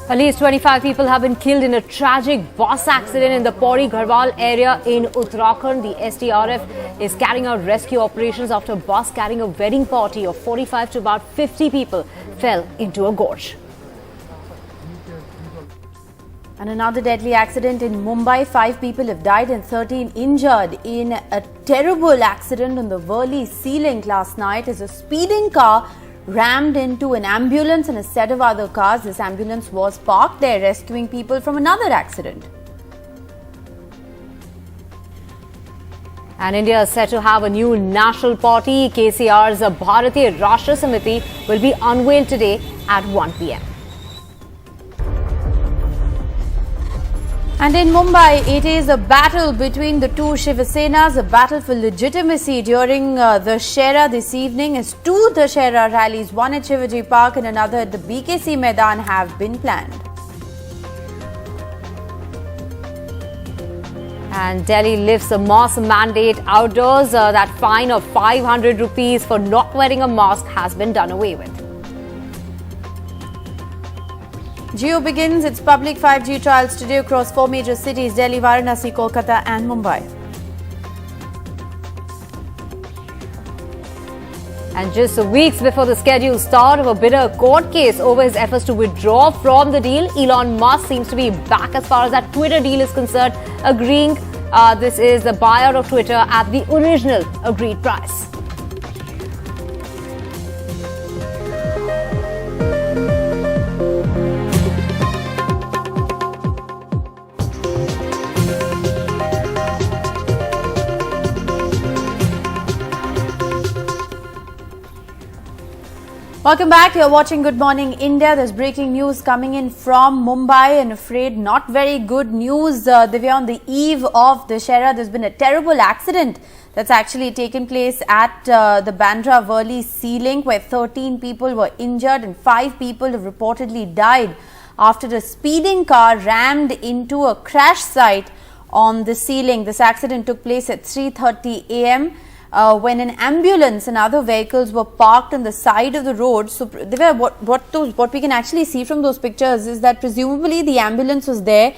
At least 25 people have been killed in a tragic bus accident in the Pauri Garhwal area in Uttarakhand. The SDRF is carrying out rescue operations after a bus carrying a wedding party of 45 to about 50 people fell into a gorge. And another deadly accident in Mumbai. 5 people have died and 13 injured in a terrible accident on the Worli Sea Link last night as a speeding car rammed into an ambulance and a set of other cars. This ambulance was parked there rescuing people from another accident. And India is set to have a new national party. KCR's Bharatiya Rashtra Samiti will be unveiled today at 1 p.m. And in Mumbai, it is a battle between the two Shiv Senas, a battle for legitimacy during the Shera this evening, as 2 Dussehra rallies, one at Shivaji Park and another at the BKC Maidan, have been planned. And Delhi lifts a mask mandate outdoors. That fine of 500 rupees for not wearing a mask has been done away with. Jio begins its public 5G trials today across 4 major cities: Delhi, Varanasi, Kolkata and Mumbai. And just weeks before the scheduled start of a bitter court case over his efforts to withdraw from the deal, Elon Musk seems to be back as far as that Twitter deal is concerned, agreeing this is the buyout of Twitter at the original agreed price. Welcome back. You're watching Good Morning India. There's breaking news coming in from Mumbai, and afraid not very good news. Divya, on the eve of the Shera, there's been a terrible accident that's actually taken place at the Bandra Worli Sea Link, where 13 people were injured and 5 people have reportedly died after a speeding car rammed into a crash site on the sea link. This accident took place at 3:30 a.m. When an ambulance and other vehicles were parked on the side of the road. So, what we can actually see from those pictures is that presumably the ambulance was there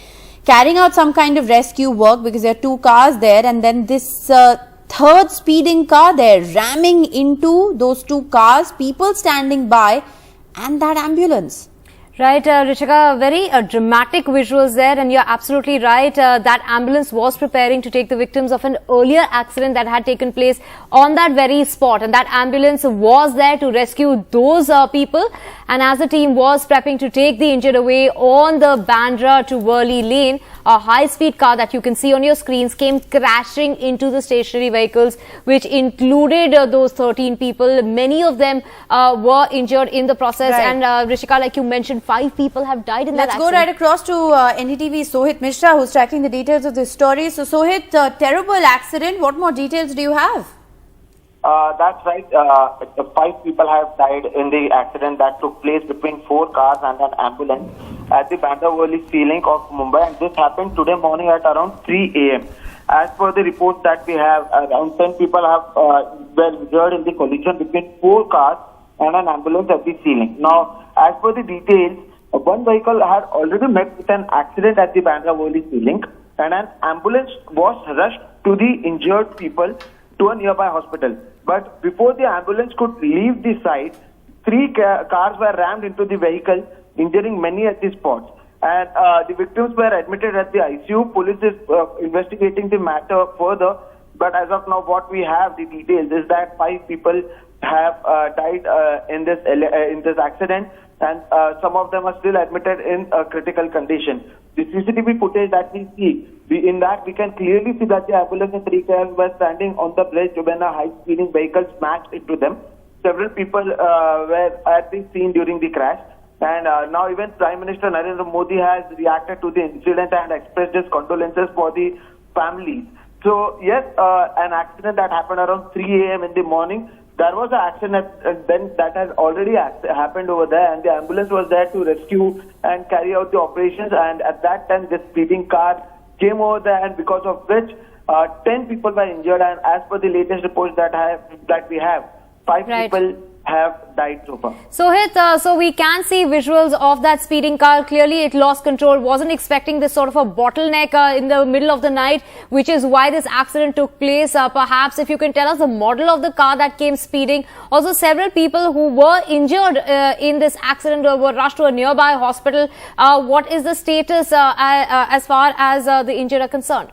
carrying out some kind of rescue work, because there are 2 cars there, and then this third speeding car there ramming into those 2 cars, people standing by and that ambulance. Right, Rishika, very dramatic visuals there, and you're absolutely right. That ambulance was preparing to take the victims of an earlier accident that had taken place on that very spot, and that ambulance was there to rescue those people. And as the team was prepping to take the injured away on the Bandra to Worli lane, a high-speed car that you can see on your screens came crashing into the stationary vehicles, which included those 13 people. Many of them were injured in the process. Right. And Rishika, like you mentioned, 5 people have died in that accident. Let's go right across to NDTV Sohit Mishra, who's tracking the details of this story. So Sohit, terrible accident. What more details do you have? That's right. 5 people have died in the accident that took place between 4 cars and an ambulance at the Bandra Worli Sea Link of Mumbai, and this happened today morning at around 3 a.m. As per the reports that we have, around 10 people have were injured in the collision between 4 cars and an ambulance at the sea link. Now, as per the details, one vehicle had already met with an accident at the Bandra Worli Sea Link, and an ambulance was rushed to the injured people to a nearby hospital. But before the ambulance could leave the site, 3 cars were rammed into the vehicle, injuring many at the spots. And the victims were admitted at the ICU. Police is investigating the matter further. But as of now, what we have, the details, is that 5 people have died in this accident, and some of them are still admitted in a critical condition. The CCTV footage that we see, in that we can clearly see that the ambulance and 3 cars were standing on the bridge when a high-speeding vehicle smashed into them. Several people were at the scene during the crash. And now even Prime Minister Narendra Modi has reacted to the incident and expressed his condolences for the families. So yes, an accident that happened around 3 a.m. in the morning. There was an accident then that has already happened over there, and the ambulance was there to rescue and carry out the operations. And at that time, this speeding car came over there, and because of which 10 people were injured. And as per the latest reports that we have, 5 people have died so far. So, so we can see visuals of that speeding car. Clearly, it lost control. Wasn't expecting this sort of a bottleneck in the middle of the night, which is why this accident took place. Perhaps if you can tell us the model of the car that came speeding. Also, several people who were injured in this accident were rushed to a nearby hospital. What is the status as far as the injured are concerned?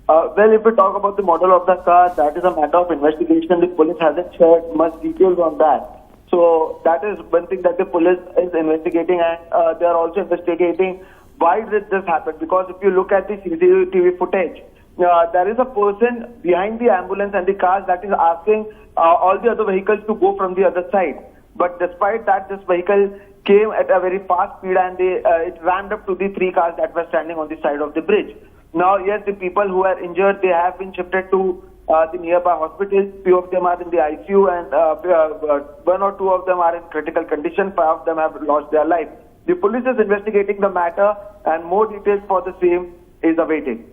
Well, if we talk about the model of the car, that is a matter of investigation. The police hasn't shared much details on that. So that is one thing that the police is investigating, and they are also investigating why did this happen. Because if you look at the CCTV footage, there is a person behind the ambulance and the cars that is asking all the other vehicles to go from the other side. But despite that, this vehicle came at a very fast speed, and it rammed up to the 3 cars that were standing on the side of the bridge. Now, yes, the people who are injured, they have been shifted to the nearby hospitals. Few of them are in the ICU, and 1 or 2 of them are in critical condition. 5 of them have lost their life. The police is investigating the matter, and more details for the same is awaited.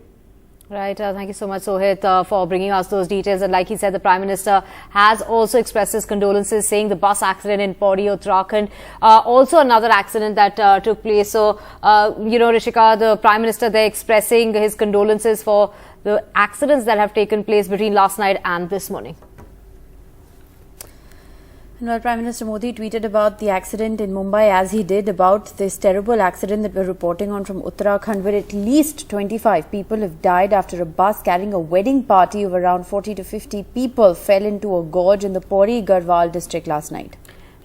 Right. Thank you so much, Sohit, for bringing us those details. And like he said, the Prime Minister has also expressed his condolences, saying the bus accident in Pauri, Uttarakhand, also another accident that took place. So, you know, Rishika, the Prime Minister there expressing his condolences for the accidents that have taken place between last night and this morning. Well, Prime Minister Modi tweeted about the accident in Mumbai, as he did about this terrible accident that we're reporting on from Uttarakhand, where at least 25 people have died after a bus carrying a wedding party of around 40 to 50 people fell into a gorge in the Pauri Garhwal district last night.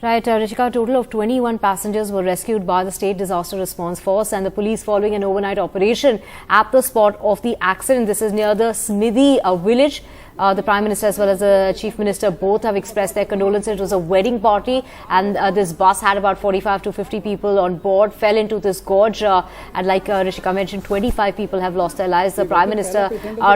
Right, Rishika, a total of 21 passengers were rescued by the State Disaster Response Force and the police following an overnight operation at the spot of the accident. This is near the Smithy village. The Prime Minister as well as the Chief Minister both have expressed their condolences. It was a wedding party, and this bus had about 45 to 50 people on board, fell into this gorge, and like Rishika mentioned, 25 people have lost their lives. The Prime Minister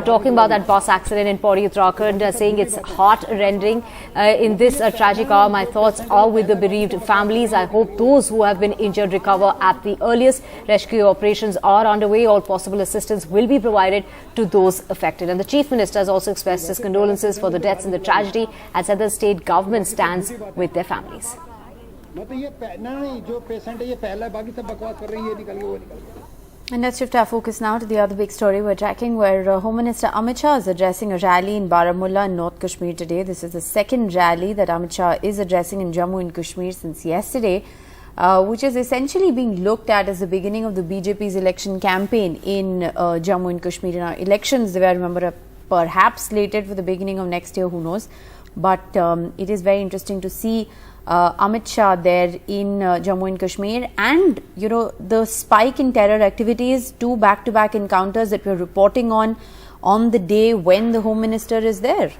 talking about that bus accident in Pauri, Uttarakhand, saying it's heart-rending. In this tragic hour, my thoughts are with the bereaved families. I hope those who have been injured recover at the earliest. Rescue operations are underway. All possible assistance will be provided to those affected. And the Chief Minister has also expressed his condolences for the deaths in the tragedy, and said the state government stands with their families. And let's shift our focus now to the other big story we're tracking, where Home Minister Amit Shah is addressing a rally in Baramulla in North Kashmir today. This is the second rally that Amit Shah is addressing in Jammu and Kashmir since yesterday, which is essentially being looked at as the beginning of the BJP's election campaign in Jammu and Kashmir. Now, elections, I remember, are perhaps slated for the beginning of next year, who knows. But it is very interesting to see Amit Shah there in Jammu and Kashmir, and you know, the spike in terror activities, 2 back-to-back encounters that we're reporting on the day when the Home Minister is there.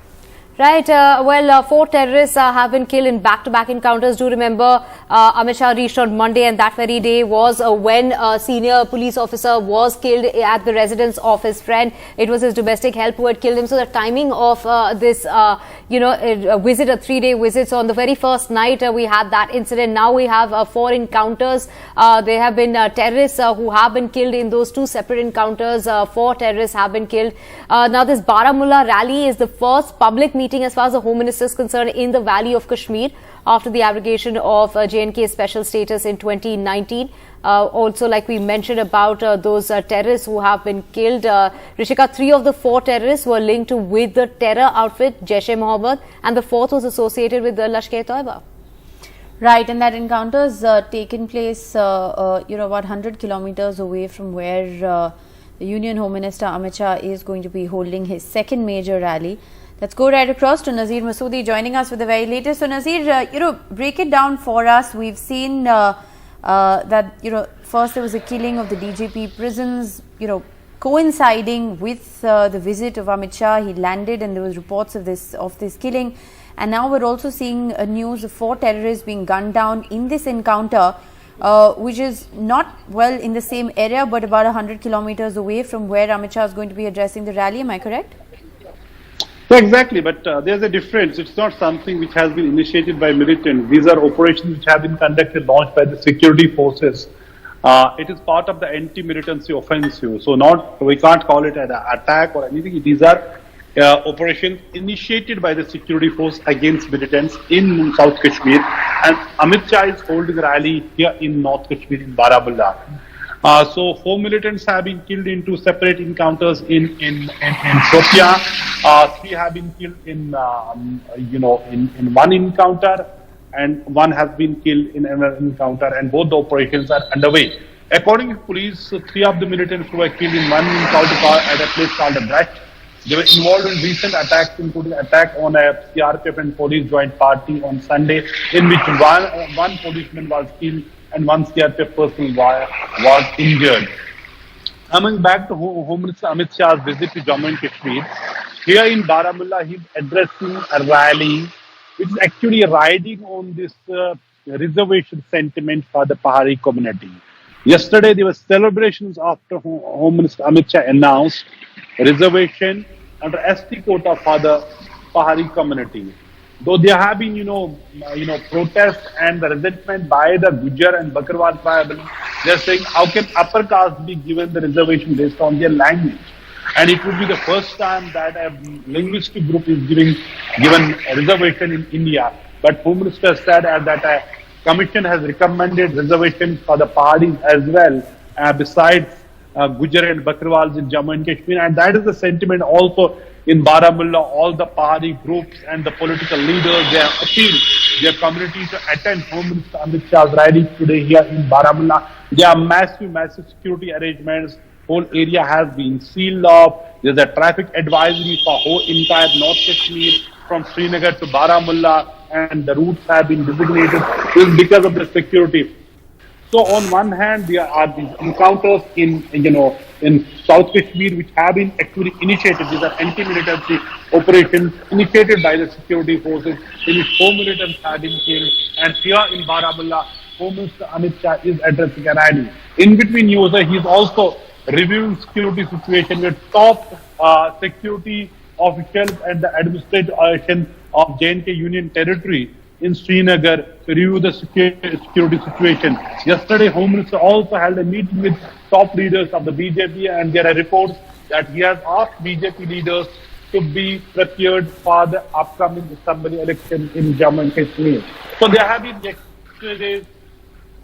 Right. Well, 4 terrorists have been killed in back-to-back encounters. Do remember, Amit Shah reached on Monday, and that very day was when a senior police officer was killed at the residence of his friend. It was his domestic help who had killed him. So the timing of this, visit, a 3-day visit. So on the very first night, we had that incident. Now we have 4 encounters. There have been terrorists who have been killed in those 2 separate encounters. 4 terrorists have been killed. Now this Baramulla rally is the first public meeting as far as the Home Minister is concerned in the Valley of Kashmir after the abrogation of J&K special status in 2019. Also, like we mentioned about those terrorists who have been killed, Rishika, 3 of the 4 terrorists were linked with the terror outfit Jaish-e-Mohammed, and the 4th was associated with the Lashkar-e-Toiba. Right, and that encounter's taken place, about 100 kilometers away from where the Union Home Minister Amit Shah is going to be holding his second major rally. Let's go right across to Nazir Masoodi joining us with the very latest. So Nazir, break it down for us. We've seen that, first there was a killing of the DGP prisons, coinciding with the visit of Amit Shah. He landed and there was reports of this killing. And now we're also seeing news of 4 terrorists being gunned down in this encounter, which is not, well, in the same area, but about 100 kilometers away from where Amit Shah is going to be addressing the rally. Am I correct? Yeah, exactly, but there's a difference. It's not something which has been initiated by militants. These are operations which have been conducted, launched by the security forces. It is part of the anti-militancy offensive. So we can't call it an attack or anything. These are operation initiated by the security force against militants in South Kashmir, and Amit Shah is holding a rally here in North Kashmir in Baramulla. So 4 militants have been killed in 2 separate encounters in Shopia. 3 have been killed in in one encounter, and 1 has been killed in another encounter, and both the operations are underway. According to police, 3 of the militants who were killed in one encounter at a place called Brush. They were involved in recent attacks, including attack on a CRPF and police joint party on Sunday, in which one policeman was killed and 1 CRPF person was injured. Coming back to Home Minister Amit Shah's visit to Jammu and Kashmir, here in Baramulla, he is addressing a rally which is actually riding on this reservation sentiment for the Pahari community. Yesterday, there were celebrations after Home Minister Amit Shah announced reservation under ST quota for the Pahari community. Though there have been, protests and the resentment by the Gujar and Bakarwal tribal, they're saying, how can upper caste be given the reservation based on their language? And it would be the first time that a linguistic group is given a reservation in India. But Home Minister said that a commission has recommended reservations for the Paharis as well, besides Gujar and Bakarwals in Jammu and Kashmir. And that is the sentiment also in Baramulla. All the Pahari groups and the political leaders, they have appealed their community to attend Home Minister Amit Shah's rally today here in Baramulla. There are massive security arrangements. Whole area has been sealed off. There's a traffic advisory for whole entire North Kashmir from Srinagar to Baramulla, and the routes have been designated because of the security. So on one hand, there are these encounters in South Kashmir which have been actually initiated. These are anti-militancy operations initiated by the security forces, in which 4 militants have been killed. And here in Baramulla, Home Minister Amit Shah is addressing a rally. In between news, he is also reviewing security situation with top security officials and the administration of J&K Union Territory in Srinagar to review the security situation. Yesterday, Home Minister also held a meeting with top leaders of the BJP, and there are reports that he has asked BJP leaders to be prepared for the upcoming assembly election in Jammu and Kashmir. So there have been yesterday's,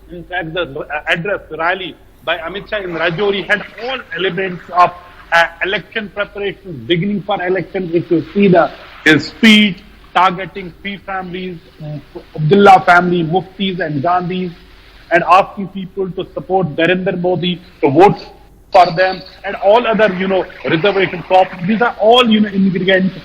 in fact, the address rally by Amit Shah in Rajouri had all elements of election preparations, beginning for elections. If you see his speech targeting 3 families, Abdullah family, Muftis and Gandhis, and asking people to support Narendra Modi, to vote for them, and all other, reservation topics. These are all, ingredients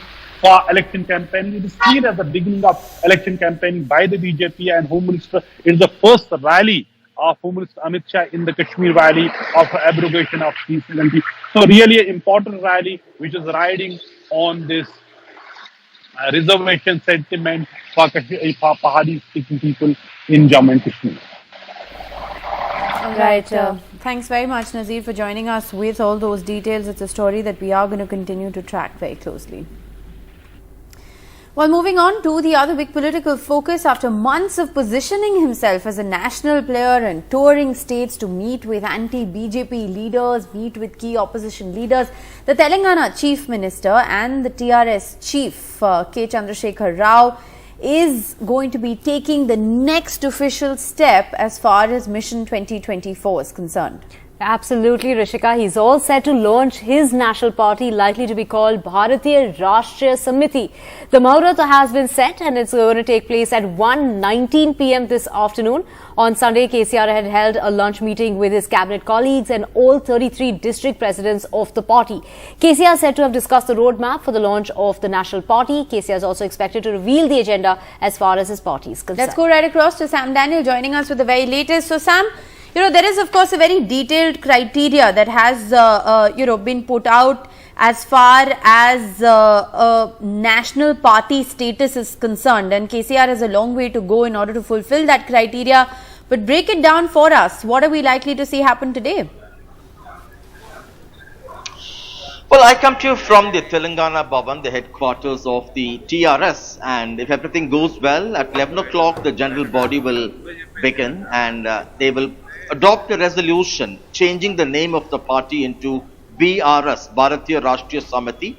for election campaign. It is seen as the beginning of election campaign by the BJP and Home Minister. It is the first rally of Home Minister Amit Shah in the Kashmir Valley of abrogation of 370. So really an important rally which is riding on this reservation sentiment for Pahari speaking people in Jammu and Kashmir. Right. Thanks very much, Nazir, for joining us with all those details. It's a story that we are going to continue to track very closely. Well, moving on to the other big political focus, after months of positioning himself as a national player and touring states to meet with anti-BJP leaders, meet with key opposition leaders, the Telangana Chief Minister and the TRS Chief K. Chandrasekhar Rao is going to be taking the next official step as far as Mission 2024 is concerned. Absolutely, Rishika. He's all set to launch his national party, likely to be called Bharatiya Rashtriya Samiti. The Muhurat has been set and it's going to take place at 1:19 p.m. this afternoon. On Sunday, KCR had held a lunch meeting with his cabinet colleagues and all 33 district presidents of the party. KCR is said to have discussed the roadmap for the launch of the national party. KCR is also expected to reveal the agenda as far as his party is concerned. Let's go right across to Sam Daniel joining us with the very latest. So, Sam, there is, of course, a very detailed criteria that has, been put out as far as national party status is concerned. And KCR has a long way to go in order to fulfill that criteria. But break it down for us. What are we likely to see happen today? Well, I come to you from the Telangana Bhavan, the headquarters of the TRS, and if everything goes well, at 11 o'clock the general body will begin and they will adopt a resolution changing the name of the party into BRS, Bharatiya Rashtriya Samiti,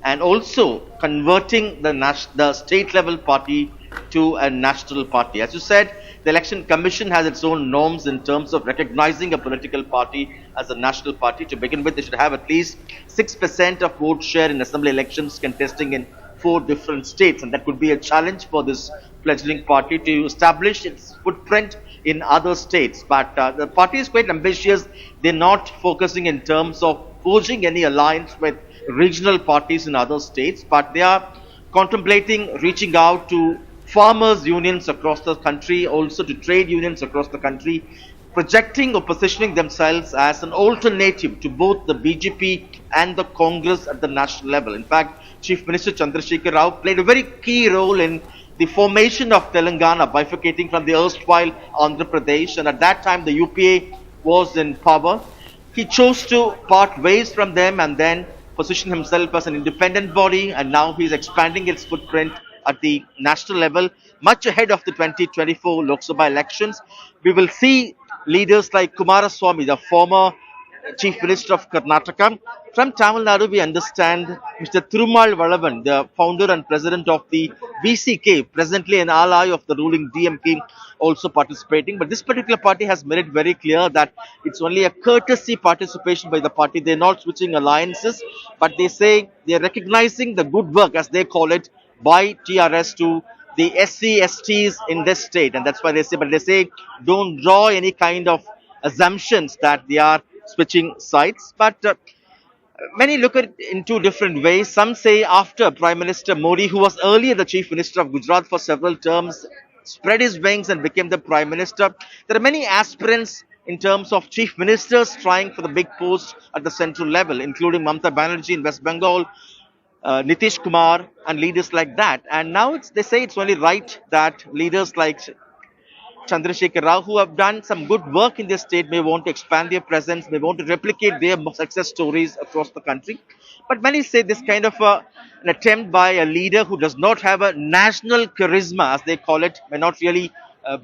and also converting the state level party to a national party. As you said, the Election Commission has its own norms in terms of recognizing a political party as a national party. To begin with, they should have at least 6% of vote share in assembly elections contesting in 4 different states, and that could be a challenge for this fledgling party to establish its footprint in other states. But the party is quite ambitious. They're not focusing in terms of forging any alliance with regional parties in other states, but they are contemplating reaching out to farmers' unions across the country, also to trade unions across the country, projecting or positioning themselves as an alternative to both the BJP and the Congress at the national level. In fact, Chief Minister Chandrasekhar Rao played a very key role in the formation of Telangana, bifurcating from the erstwhile Andhra Pradesh, and at that time the UPA was in power. He chose to part ways from them and then position himself as an independent body, and now he is expanding its footprint at the national level, much ahead of the 2024 Lok Sabha elections. We will see leaders like Kumaraswamy, the former Chief Minister of Karnataka. From Tamil Nadu, we understand Mr. Thirumal Valavan, the founder and president of the VCK, presently an ally of the ruling DMK, also participating. But this particular party has made it very clear that it's only a courtesy participation by the party. They're not switching alliances, but they say they're recognizing the good work, as they call it, by TRS to the SC, STs in this state. And that's why they say, but they say don't draw any kind of assumptions that they are switching sides. But many look at it in 2 different ways. Some say after Prime Minister Modi, who was earlier the Chief Minister of Gujarat for several terms, spread his wings and became the Prime Minister, there are many aspirants in terms of Chief Ministers trying for the big post at the central level, including Mamata Banerjee in West Bengal, Nitish Kumar and leaders like that. And now they say it's only right that leaders like Chandrasekhar Rao, who have done some good work in this state, may want to expand their presence, may want to replicate their success stories across the country. But many say this kind of an attempt by a leader who does not have a national charisma, as they call it, may not really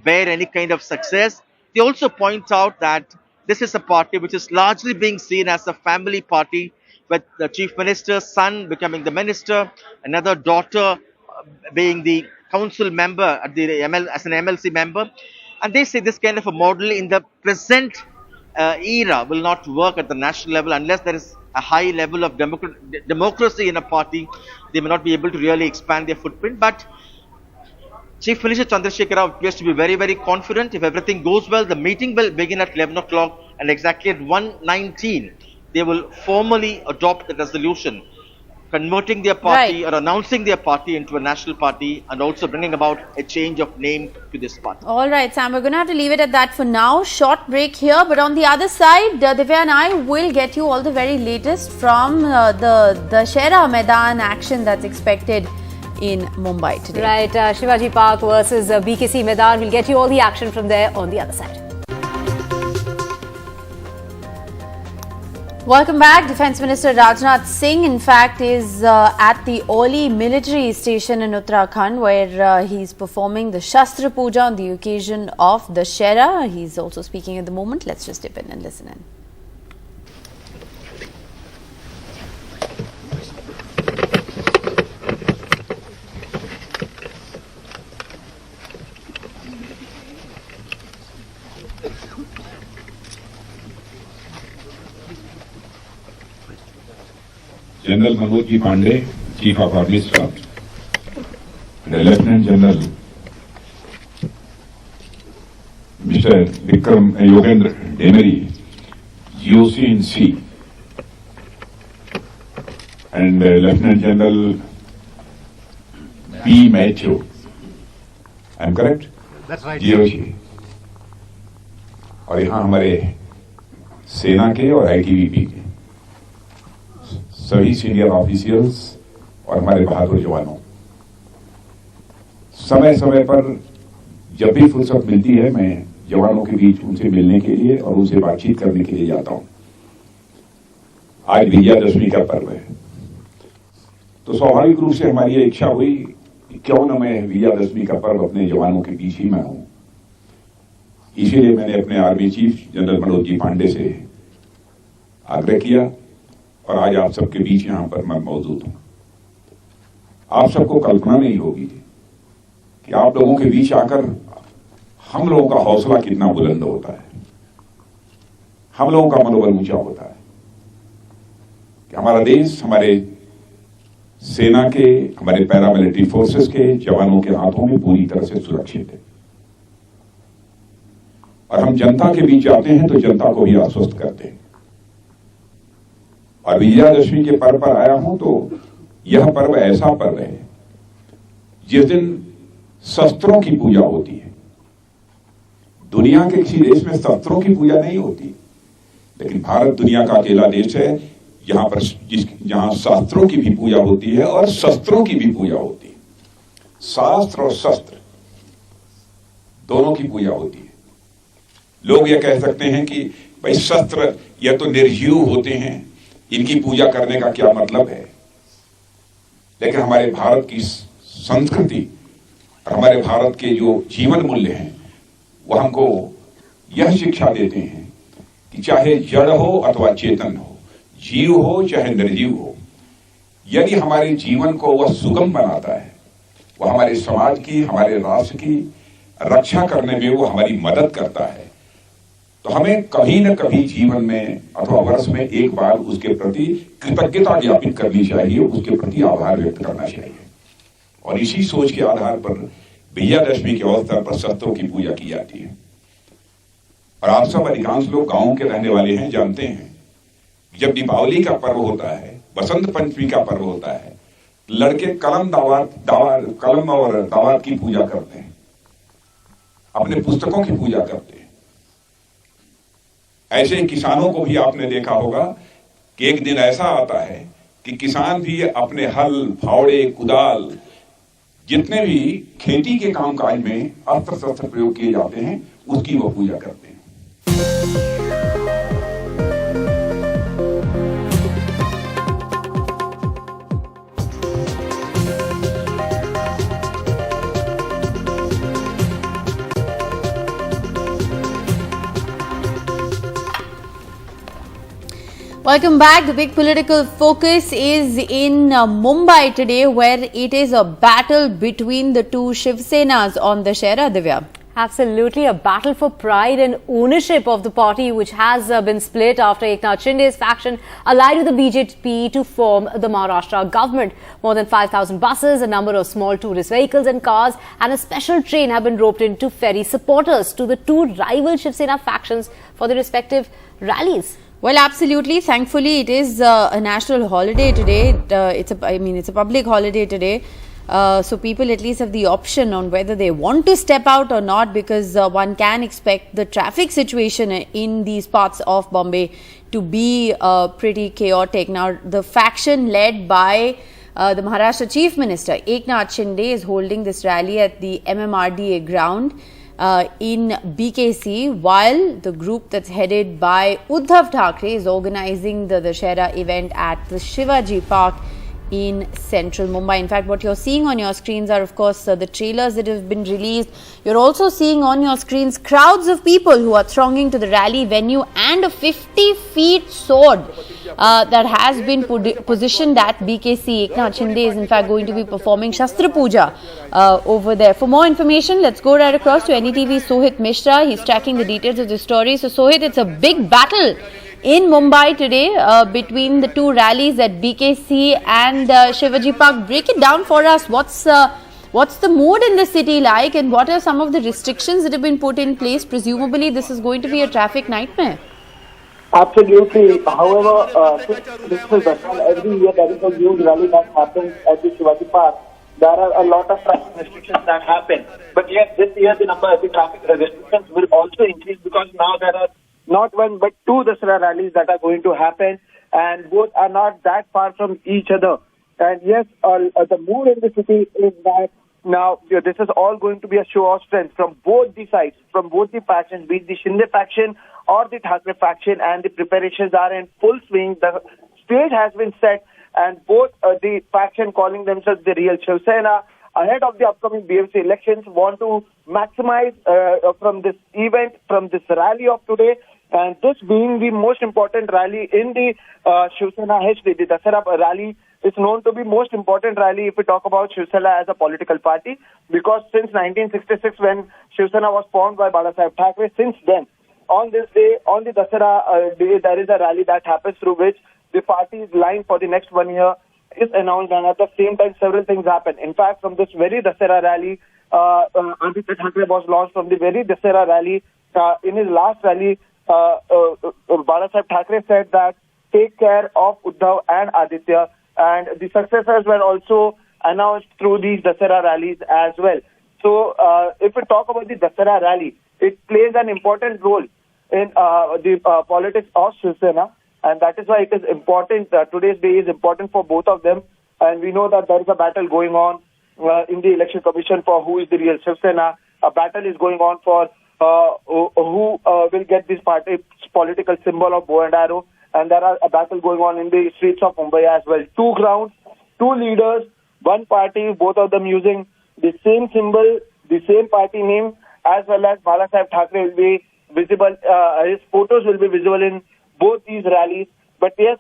bear any kind of success. They also point out that this is a party which is largely being seen as a family party, with the Chief Minister's son becoming the minister, another daughter being the council member at the as an MLC member. And they say this kind of a model in the present era will not work at the national level unless there is a high level of democracy in a party. They may not be able to really expand their footprint. But Chief Minister Chandrasekhar Rao appears to be very, very confident. If everything goes well, the meeting will begin at 11 o'clock, and exactly at 1:19, they will formally adopt the resolution converting their party or announcing their party into a national party, and also bringing about a change of name to this party. All right, Sam, we're going to have to leave it at that for now. Short break here, but on the other side, Divya and I will get you all the very latest from the Dussehra Maidan action that's expected in Mumbai today. Right, Shivaji Park versus BKC Maidan. We'll get you all the action from there on the other side. Welcome back. Defence Minister Rajnath Singh, in fact, is at the Oli military station in Uttarakhand, where he's performing the Shastra Puja on the occasion of Dussehra. He's also speaking at the moment. Let's just dip in and listen in. General Manoj Pandey, Chief of Army Staff, and Lieutenant General Mr. Vikram Yogendra Demery, GOC in C, and Lieutenant General P. Matthew. I'm correct? That's right. GOC. और यहाँ हमारे सेना के और ITBP के सभी senior officials और हमारे बहादुर जवानों, समय समय पर जब भी फुर्सत मिलती है मैं जवानों के बीच उनसे मिलने के लिए और उनसे बातचीत करने के लिए जाता हूं। आज विजयादशमी का पर्व है, तो स्वाभाविक रूप से हमारी इच्छा हुई कि क्यों न मैं विजयादशमी का पर्व अपने जवानों के बीच ही में हूं। इसीलिए मैंने अपने army chief general Manoj ji Pandey से आग्रह किया और आज आप सबके बीच यहां पर मैं मौजूद हूं। आप सबको कल्पना नहीं होगी कि आप लोगों के बीच आकर हम लोगों का हौसला कितना बुलंद होता है, हम लोगों का मनोबल ऊंचा होता है कि हमारा देश हमारे सेना के, हमारे पैरामिलिट्री फोर्सेस के जवानों के हाथों में पूरी तरह से सुरक्षित है। और हम जनता के बीच जाते हैं तो जनता को भी आश्वस्त करते हैं। और विजयादशमी के पर्व पर आया हूं तो यह पर्व ऐसा पर्व है जिस दिन शस्त्रों की पूजा होती है। दुनिया के किसी देश में शस्त्रों की पूजा नहीं होती, लेकिन भारत दुनिया का अकेला देश है जहां शास्त्रों की भी पूजा होती है और शस्त्रों की भी पूजा होती है। शास्त्र और शस्त्र दोनों की पूजा होती है। लोग यह कह सकते हैं कि भाई शस्त्र यह तो निर्जीव होते हैं, इनकी पूजा करने का क्या मतलब है। लेकिन हमारे भारत की संस्कृति और हमारे भारत के जो जीवन मूल्य हैं वह हमको यह शिक्षा देते हैं कि चाहे जड़ हो अथवा चेतन हो, जीव हो चाहे निर्जीव हो, यदि हमारे जीवन को वह सुगम बनाता है, वह हमारे समाज की, हमारे राष्ट्र की रक्षा करने में वो हमारी मदद करता है, तो हमें कभी न कभी जीवन में अथवा वर्ष में एक बार उसके प्रति कृतज्ञता ज्ञापित करनी चाहिए, उसके प्रति आभार व्यक्त करना चाहिए। और इसी सोच के आधार पर विजयादशमी के अवसर पर शस्त्रों की पूजा की जाती है। और आप सब अधिकांश लोग गांवों के रहने वाले हैं, जानते हैं जब दीपावली का पर्व होता है, बसंत पंचमी का पर्व होता है, लड़के कलम और दावात की पूजा करते हैं, अपने पुस्तकों की पूजा करते हैं। ऐसे किसानों को भी आपने देखा होगा कि एक दिन ऐसा आता है कि किसान भी अपने हल, फावड़े, कुदाल, जितने भी खेती के कामकाज में अस्त्र शस्त्र प्रयोग किए जाते हैं उसकी वो पूजा करते हैं। Welcome back. The big political focus is in Mumbai today, where it is a battle between the two Shiv Senas on the Shera, Divya. Absolutely, a battle for pride and ownership of the party, which has been split after Eknath Shinde's faction allied with the BJP to form the Maharashtra government. More than 5,000 buses, a number of small tourist vehicles and cars, and a special train have been roped in to ferry supporters to the two rival Shiv Sena factions for their respective rallies. Well, absolutely. Thankfully, it is a national holiday today. It's a public holiday today. So people at least have the option on whether they want to step out or not, because one can expect the traffic situation in these parts of Bombay to be pretty chaotic. Now, the faction led by the Maharashtra Chief Minister Eknath Shinde is holding this rally at the MMRDA ground in BKC, while the group that's headed by Uddhav Thackeray is organizing the Dussehra event at the Shivaji Park in central Mumbai. In fact, what you're seeing on your screens are, of course, the trailers that have been released. You're also seeing on your screens crowds of people who are thronging to the rally venue, and a 50-feet sword that has been positioned at BKC. Eknath Shinde is in fact going to be performing Shastra Puja over there. For more information, let's go right across to NDTV Sohit Mishra. He's tracking the details of the story. So Sohit, it's a big battle in Mumbai today between the two rallies at BKC and Shivaji Park. Break it down for us. What's the mood in the city like, and what are some of the restrictions that have been put in place? Presumably, this is going to be a traffic nightmare. Absolutely. However, this is every year there is a huge rally that happens at the Shivaji Park. There are a lot of traffic restrictions that happen. But yes, this year the number of the traffic restrictions will also increase, because now there are not one but two Dussehra rallies that are going to happen, and both are not that far from each other. And yes, the mood in the city is that now this is all going to be a show of strength from both the sides, from both the factions, be it the Shinde faction or the Thackeray faction, and the preparations are in full swing. The stage has been set, and both the faction calling themselves the real Shiv Sena, ahead of the upcoming BMC elections, want to maximize from this event, from this rally of today, and this being the most important rally in the Shiv Sena history, the Dussehra rally is known to be most important rally if we talk about Shiv Sena as a political party, because since 1966 when Shiv Sena was formed by Babasaheb Thackeray, since then, on this day, on the Dasara day, there is a rally that happens through which the party's line for the next 1 year is announced, and at the same time several things happen. In fact, from this very Dasara rally, Aditya Thackeray was launched. From the very Dasara rally, in his last rally, Babasaheb Thackeray said that take care of Uddhav and Aditya, and the successors were also announced through these Dasara rallies as well. So, if we talk about the Dasara rally, it plays an important role in the politics of Shiv Sena, and that is why it is important. Today's day is important for both of them, and we know that there is a battle going on in the election commission for who is the real Shiv Sena. A battle is going on for who will get this party's political symbol of bow and arrow, and there are a battle going on in the streets of Mumbai as well. Two grounds, two leaders, one party, both of them using the same symbol, the same party name, as well as Babasaheb Thackeray will be visible, his photos will be visible in both these rallies. But yes,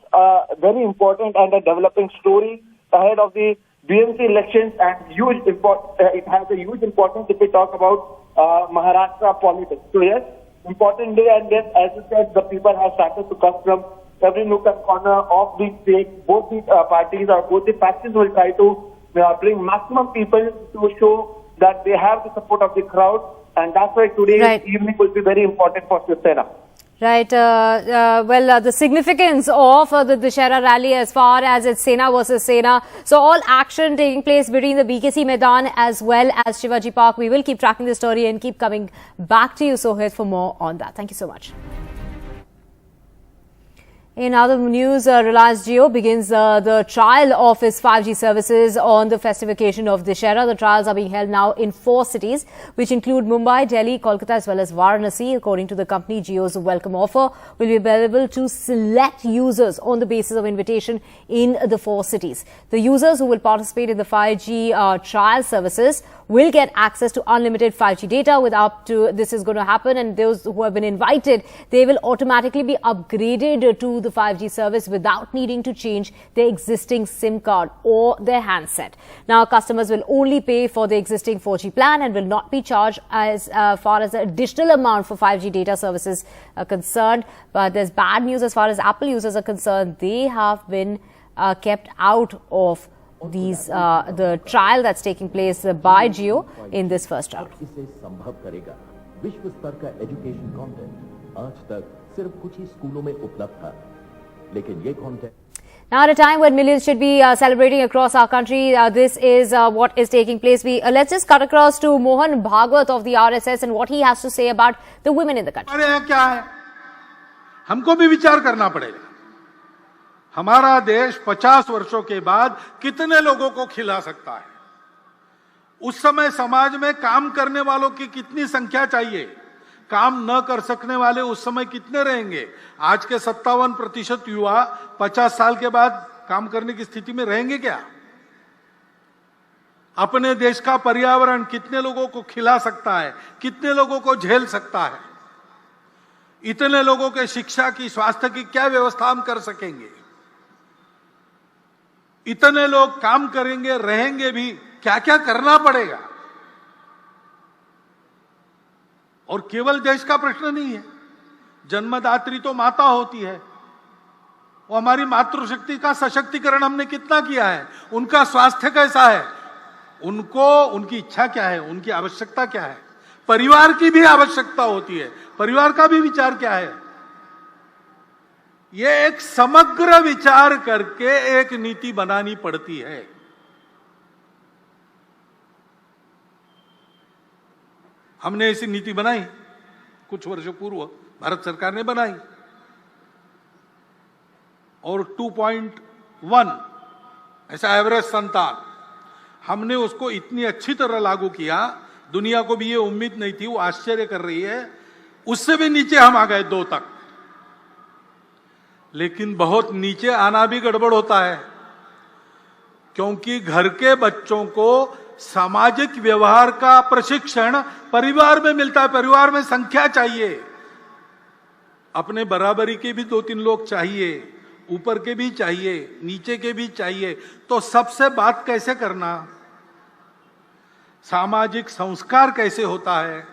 very important and a developing story ahead of the BMC elections, and it has a huge importance if we talk about Maharashtra politics. So yes, important day, and yes, as you said, the people have started to come from every nook and corner of the state. Both the parties or both the factions will try to bring maximum people to show that they have the support of the crowd, and that's why today's evening will be very important for Shiv Sena. Right. The significance of the Dussehra rally as far as it's Sena versus Sena. So all action taking place between the BKC Maidan as well as Shivaji Park. We will keep tracking the story and keep coming back to you, Sohit, for more on that. Thank you so much. In other news, Reliance Jio begins the trial of its 5G services on the festive occasion of Dussehra. The trials are being held now in 4 cities, which include Mumbai, Delhi, Kolkata as well as Varanasi. According to the company, Jio's welcome offer will be available to select users on the basis of invitation in the 4 cities. The users who will participate in the 5G trial services will get access to unlimited 5G data with up to, this is going to happen, and those who have been invited, they will automatically be upgraded to the 5G service without needing to change their existing SIM card or their handset. Now, customers will only pay for the existing 4G plan and will not be charged as far as the additional amount for 5G data services are concerned. But there's bad news as far as Apple users are concerned. They have been kept out of these the trial that's taking place by Jio in this first round. इसे संभव करेगा विश्व स्तर का education content आज तक सिर्फ कुछ ही स्कूलों में उपलब्ध था, लेकिन ये content Now, at a time when millions should be celebrating across our country, this is what is taking place. Let's just cut across to Mohan Bhagwat of the RSS and what he has to say about the women in the country. हमारे यहाँ क्या है, हमको भी विचार करना पड़ेगा. हमारा देश 50 वर्षों के बाद कितने लोगों को खिला सकता है? उस समय समाज में काम करने वालों की कितनी संख्या चाहिए? काम न कर सकने वाले उस समय कितने रहेंगे? आज के 57% युवा 50 साल के बाद काम करने की स्थिति में रहेंगे क्या? अपने देश का पर्यावरण कितने लोगों को खिला सकता है, कितने लोगों को झेल सकता है? इतने लोगों के शिक्षा की, स्वास्थ्य की क्या व्यवस्था हम कर सकेंगे? इतने लोग काम करेंगे, रहेंगे भी, क्या क्या करना पड़ेगा? और केवल देश का प्रश्न नहीं है. जन्मदात्री तो माता होती है. वो हमारी मातृशक्ति का सशक्तिकरण हमने कितना किया है? उनका स्वास्थ्य कैसा है? उनको, उनकी इच्छा क्या है? उनकी आवश्यकता क्या है? परिवार की भी आवश्यकता होती है. परिवार का भी विचार क्या है? ये एक समग्र विचार करके एक नीति बनानी पड़ती है. हमने ऐसी नीति बनाई कुछ वर्षों पूर्व, भारत सरकार ने बनाई, और 2.1 ऐसा एवरेज संतान, हमने उसको इतनी अच्छी तरह लागू किया, दुनिया को भी ये उम्मीद नहीं थी, वो आश्चर्य कर रही है. उससे भी नीचे हम आ गए 2 तक. लेकिन बहुत नीचे आना भी गड़बड़ होता है, क्योंकि घर के बच्चों को सामाजिक व्यवहार का प्रशिक्षण परिवार में मिलता है. परिवार में संख्या चाहिए, अपने बराबरी के भी 2-3 लोग चाहिए, ऊपर के भी चाहिए, नीचे के भी चाहिए, तो सबसे बात कैसे करना, सामाजिक संस्कार कैसे होता है,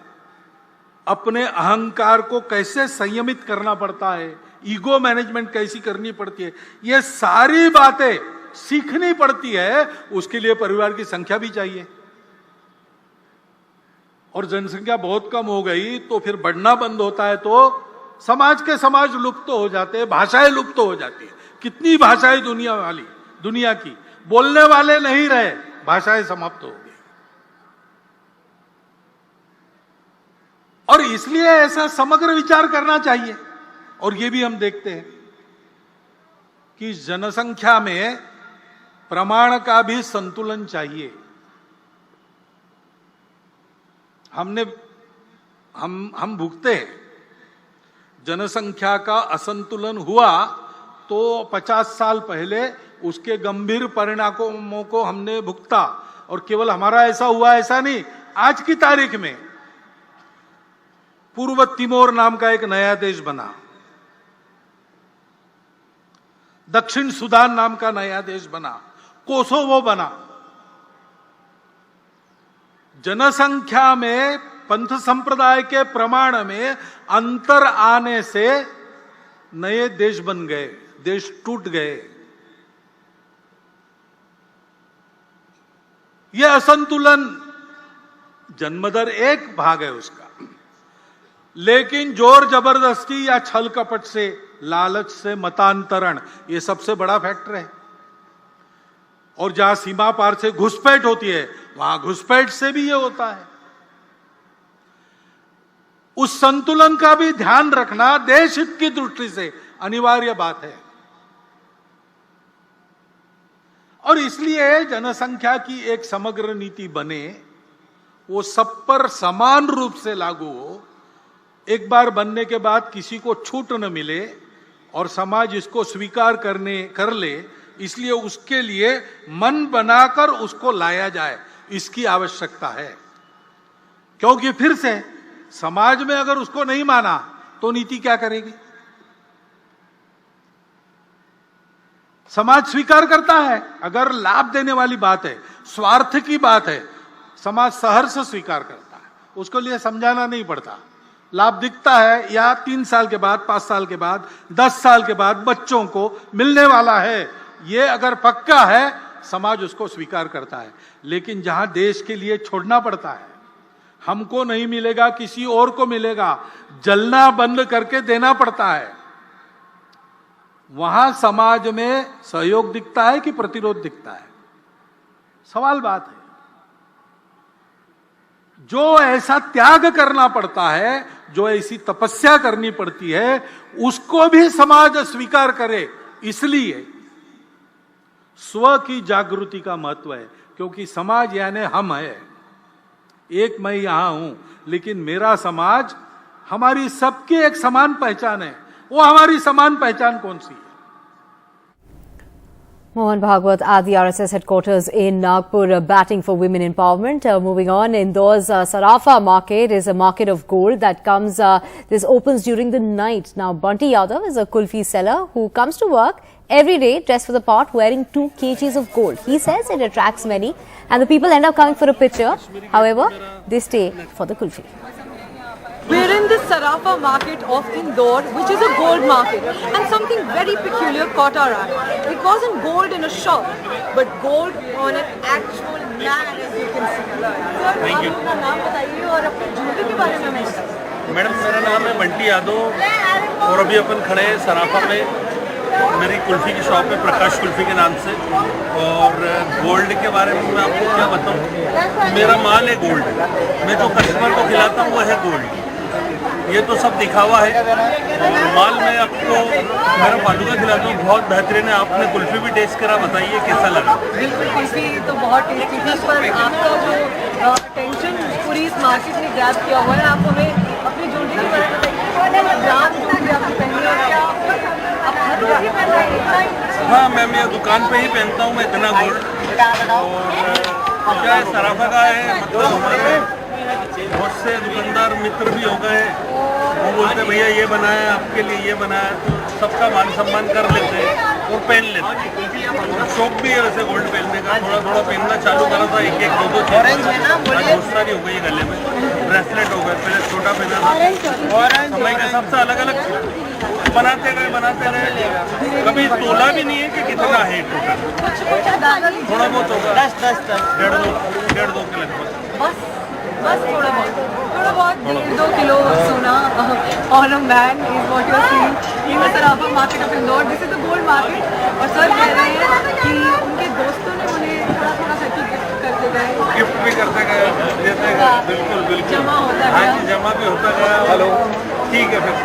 अपने अहंकार को कैसे संयमित करना पड़ता है, ईगो मैनेजमेंट कैसी करनी पड़ती है, ये सारी बातें सीखनी पड़ती है। उसके लिए परिवार की संख्या भी चाहिए, और जनसंख्या बहुत कम हो गई तो फिर बढ़ना बंद होता है, तो समाज के समाज लुप्त हो जाते हैं, भाषाएं लुप्त हो जाती है। कितनी भाषाएं दुनिया की, बोलने वाले नहीं रहे, भाषाएं समाप्त हो गई। और इसलिए ऐसा समग्र विचार करना चाहिए। और ये भी हम देखते हैं कि जनसंख्या में प्रमाण का भी संतुलन चाहिए। हम भुगते हैं, जनसंख्या का असंतुलन हुआ तो 50 साल पहले उसके गंभीर परिणामों को हमने भुगता। और केवल हमारा ऐसा हुआ ऐसा नहीं, आज की तारीख में पूर्व तिमोर नाम का एक नया देश बना, दक्षिण सुदान नाम का नया देश बना, कोसोवो बना। जनसंख्या में पंथ संप्रदाय के प्रमाण में अंतर आने से नए देश बन गए, देश टूट गए। यह असंतुलन जन्मदर एक भाग है उसका, लेकिन जोर जबरदस्ती या छल कपट से, लालच से मतांतरण, ये सबसे बड़ा फैक्टर है। और जहां सीमा पार से घुसपैठ होती है, वहां घुसपैठ से भी ये होता है। उस संतुलन का भी ध्यान रखना देश हित की दृष्टि से अनिवार्य बात है। और इसलिए जनसंख्या की एक समग्र नीति बने, वो सब पर समान रूप से लागू हो, एक बार बनने के बाद किसी को छूट न मिले और समाज इसको स्वीकार कर ले, इसलिए उसके लिए मन बनाकर उसको लाया जाए, इसकी आवश्यकता है। क्योंकि फिर से समाज में अगर उसको नहीं माना तो नीति क्या करेगी? समाज स्वीकार करता है, अगर लाभ देने वाली बात है, स्वार्थ की बात है, समाज सहर्ष स्वीकार करता है, उसको लिए समझाना नहीं पड़ता। लाभ दिखता है या 3 साल के बाद, 5 साल के बाद, 10 साल के बाद बच्चों को मिलने वाला है, ये अगर पक्का है, समाज उसको स्वीकार करता है। लेकिन जहां देश के लिए छोड़ना पड़ता है, हमको नहीं मिलेगा किसी और को मिलेगा, जलना बंद करके देना पड़ता है, वहां समाज में सहयोग दिखता है कि प्रतिरोध दिखता है? सवाल बात है। जो ऐसा त्याग करना पड़ता है, जो ऐसी तपस्या करनी पड़ती है, उसको भी समाज स्वीकार करे। इसलिए स्व की जागृति का महत्व है, क्योंकि समाज यानी हम है। एक मैं यहां हूं, लेकिन मेरा समाज, हमारी सबकी एक समान पहचान है। वो हमारी समान पहचान कौन सी है? Mohan Bhagwat at the RSS headquarters in Nagpur, batting for women empowerment. Moving on, Indore's Sarafa market is a market of gold that comes, this opens during the night. Now, Bunty Yadav is a kulfi seller who comes to work every day dressed for the part, wearing 2 kgs of gold. He says it attracts many and the people end up coming for a picture. However, they stay for the kulfi. We're in the Sarafa market of Indore, which is a gold market, and something very peculiar caught our eye. It wasn't gold in a shop, but gold on an actual man, as you can see. Sir, आप अपना नाम बताइए और अपने जूते के बारे में हमें बताइए। मैडम, मेरा नाम है बंटी यादव और अभी अपन खड़े हैं सराफा में। मेरी कुल्फी की शॉप है, प्रकाश कुल्फी के नाम से। और गोल्ड के बारे में मैं आपको क्या बताऊँ, मेरा माल है गोल्ड, मैं जो कस्टमर को खिलाता हूँ वो है गोल्ड। ये तो सब दिखावा है, माल मैं आपको मेरा फालूदा खिलाता हूँ, बहुत बेहतरीन है। आपने कुल्फी भी टेस्ट करा, बताइए कैसा लगा? बिल्कुल, कुल्फी तो बहुत टेस्टी थी, पर आपका जो अटेंशन पूरी इस मार्केट ने ग्रैब किया हुआ है। आप हमें अपनी ज्वेलरी के बारे में बताइए, ब्रांड ज्वेलरी आपने पहनी है क्या? आप हर जगह पहनते हैं? हाँ, मैं मेरी दुकान पे ही पहनता हूँ मैं इतना गोल्ड। और क्या है, सराफा का है, मतलब हमारे बहुत से दुकानदार मित्र भी हो गए वो बोलते हैं भैया ये बनाया है आपके लिए, ये बनाया है, तो सबका मान सम्मान कर लेते हैं और पहन लेते हैं। शौक भी है वैसे गोल्ड पहनने का, थोड़ा थोड़ा पहनना चालू करा था, एक एक दो दो चीज बहुत सारी हो गई गले में। ब्रेसलेट हो गया, पहले छोटा पहना था, समय के हिसाब से अलग अलग बनाते गए। कभी तोला भी नहीं है कि कितना है टोटल, थोड़ा बहुत होगा 1.5 के लगभग। बस थोड़ा बहुत 1.5 किलो सोना on a man is what you are seeing in the Sarafa market of Indore. This is the gold market. और सर कह रहे हैं कि उनके दोस्तों ने उन्हें थोड़ा सा गिफ्ट करते गए, गिफ्ट भी करते गए, देते गए, बिल्कुल जमा होता गया। हाँ जी, जमा भी होता गया। हेलो, ठीक है, फिर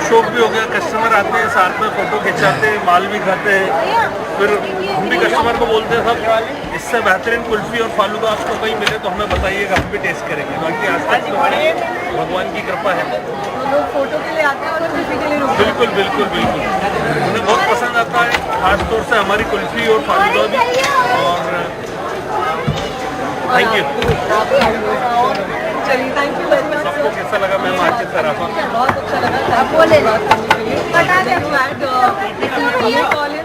शौक भी हो गया, कस्टमर आते हैं साथ में फोटो खिंचाते हैं, माल भी खाते हैं। फिर हम भी कस्टमर को बोलते हैं सब इससे बेहतरीन कुल्फी और फालूदा आपको कहीं मिले तो हमें बताइएगा, हम भी टेस्ट करेंगे। बाकी आज तक तो भगवान की कृपा है, लोग फोटो के लिए आते हैं और कुल्फी के लिए रुकते हैं। बिल्कुल उन्हें बहुत पसंद आता है, खास तौर से हमारी कुल्फी और फालूदा भी। और थैंक यू, चलिए, थैंक यू वेरी मच। आपको कैसा लगा मैम आज के सराफा? बहुत अच्छा लगा, आप बोले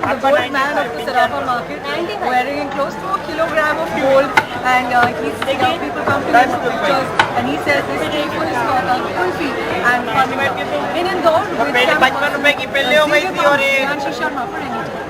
the gold man of the Sarafa market, wearing close to a kilogram of gold, and people come to him for pictures, and he says this street food is kulfi and in Indore with Sharma for NDTV.